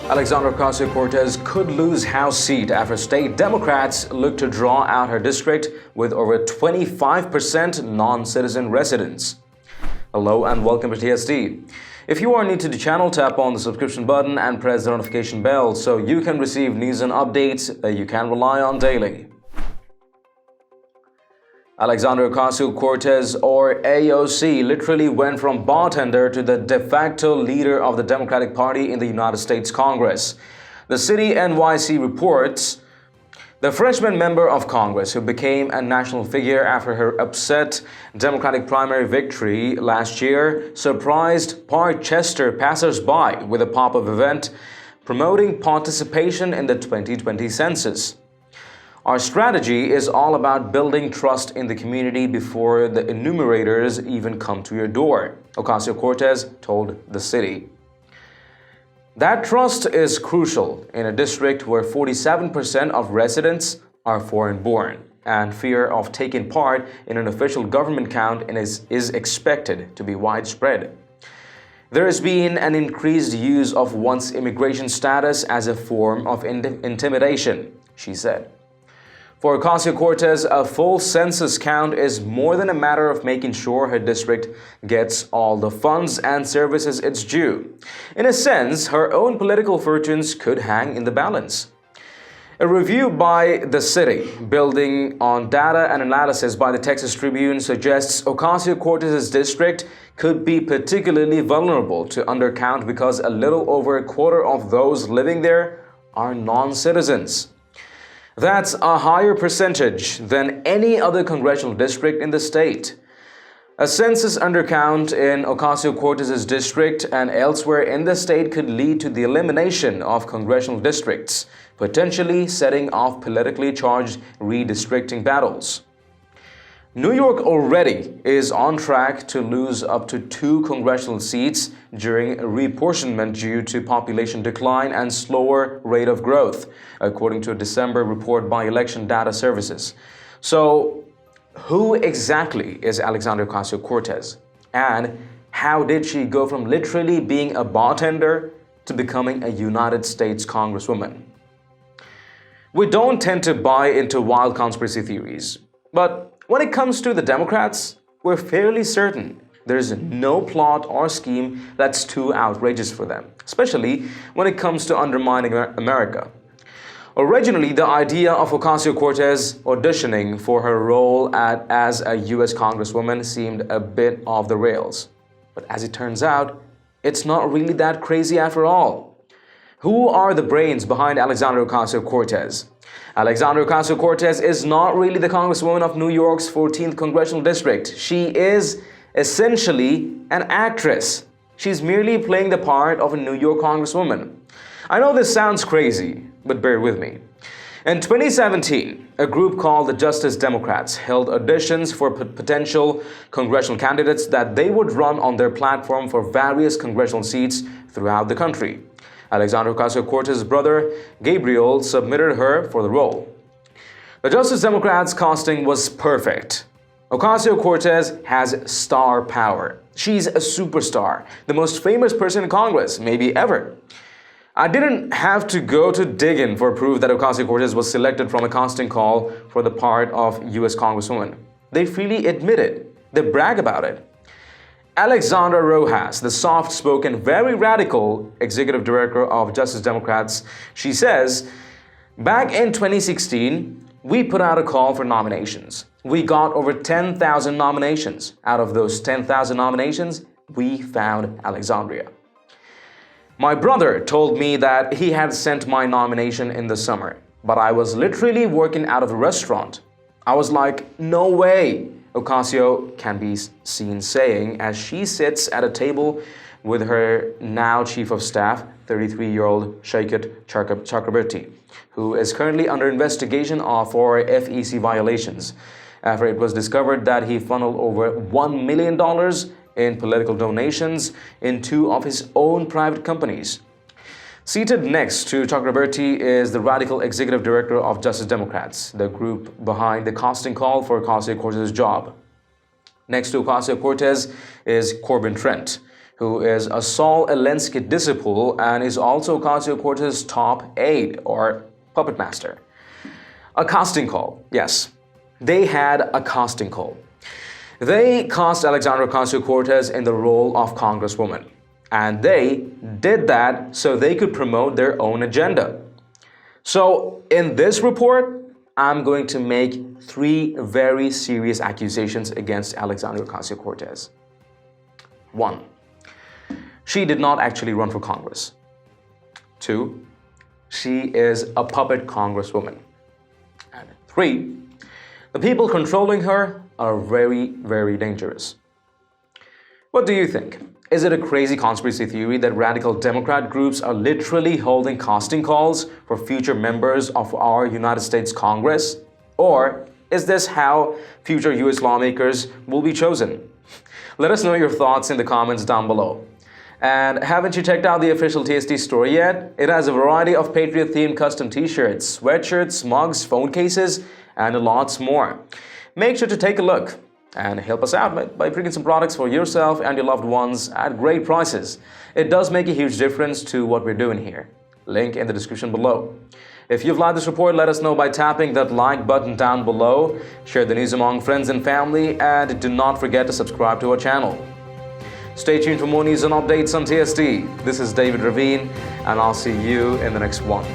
Alexandria Ocasio-Cortez could lose House seat after state Democrats look to draw out her district with over 25% non-citizen residents. Hello and welcome to TSD. If you are new to the channel, tap on the subscription button and press the notification bell so you can receive news and updates that you can rely on daily. Alexandria Ocasio-Cortez, or AOC, literally went from bartender to the de facto leader of the Democratic Party in the United States Congress. The City NYC reports the freshman member of Congress, who became a national figure after her upset Democratic primary victory last year, surprised Parkchester passers-by with a pop-up event promoting participation in the 2020 census. Our strategy is all about building trust in the community before the enumerators even come to your door, Ocasio-Cortez told the City. That trust is crucial in a district where 47% of residents are foreign-born, and fear of taking part in an official government count is expected to be widespread. There has been an increased use of one's immigration status as a form of intimidation, she said. For Ocasio-Cortez, a full census count is more than a matter of making sure her district gets all the funds and services it's due. In a sense, her own political fortunes could hang in the balance. A review by the City, building on data and analysis by the Texas Tribune, suggests Ocasio-Cortez's district could be particularly vulnerable to undercount because a little over a quarter of those living there are non-citizens. That's a higher percentage than any other congressional district in the state. A census undercount in Ocasio-Cortez's district and elsewhere in the state could lead to the elimination of congressional districts, potentially setting off politically charged redistricting battles. New York already is on track to lose up to 2 congressional seats during reapportionment due to population decline and slower rate of growth, according to a December report by Election Data Services. So, who exactly is Alexandria Ocasio-Cortez? And how did she go from literally being a bartender to becoming a United States Congresswoman? We don't tend to buy into wild conspiracy theories, but when it comes to the Democrats, we're fairly certain there's no plot or scheme that's too outrageous for them, especially when it comes to undermining America. Originally, the idea of Ocasio-Cortez auditioning for her role as a U.S. Congresswoman seemed a bit off the rails. But as it turns out, it's not really that crazy after all. Who are the brains behind Alexandria Ocasio-Cortez? Alexandria Ocasio-Cortez is not really the Congresswoman of New York's 14th Congressional District. She is essentially an actress. She's merely playing the part of a New York Congresswoman. I know this sounds crazy, but bear with me. In 2017, a group called the Justice Democrats held auditions for potential congressional candidates that they would run on their platform for various congressional seats throughout the country. Alexandria Ocasio-Cortez's brother, Gabriel, submitted her for the role. The Justice Democrats' casting was perfect. Ocasio-Cortez has star power. She's a superstar, the most famous person in Congress, maybe ever. I didn't have to go to dig in for proof that Ocasio-Cortez was selected from a casting call for the part of U.S. Congresswoman. They freely admit it. They brag about it. Alexandra Rojas, the soft-spoken, very radical executive director of Justice Democrats, she says, back in 2016, we put out a call for nominations. We got over 10,000 nominations. Out of those 10,000 nominations, we found Alexandria. My brother told me that he had sent my nomination in the summer, but I was literally working out of a restaurant. I was like, no way. Ocasio can be seen saying as she sits at a table with her now Chief of Staff, 33-year-old Shaikat Chakraborty, who is currently under investigation for FEC violations after it was discovered that he funneled over $1 million in political donations in 2 of his own private companies. Seated next to Chakraborty is the radical executive director of Justice Democrats, the group behind the casting call for Ocasio-Cortez's job. Next to Ocasio-Cortez is Corbin Trent, who is a Saul Alinsky disciple and is also Ocasio-Cortez's top aide or puppet master. A casting call. Yes, they had a casting call. They cast Alexandria Ocasio-Cortez in the role of Congresswoman. And they did that so they could promote their own agenda. So in this report, I'm going to make 3 very serious accusations against Alexandria Ocasio-Cortez. 1. She did not actually run for Congress. 2. She is a puppet congresswoman. And 3. The people controlling her are very, very dangerous. What do you think? Is it a crazy conspiracy theory that radical Democrat groups are literally holding casting calls for future members of our United States Congress? Or is this how future US lawmakers will be chosen? Let us know your thoughts in the comments down below. And haven't you checked out the official TST store yet? It has a variety of Patriot-themed custom t-shirts, sweatshirts, mugs, phone cases, and lots more. Make sure to take a look and help us out by bringing some products for yourself and your loved ones at great prices. It does make a huge difference to what we're doing here. Link in the description below. If you've liked this report, let us know by tapping that like button down below. Share the news among friends and family, and do not forget to subscribe to our channel. Stay tuned for more news and updates on TST. This is David Ravine, and I'll see you in the next one.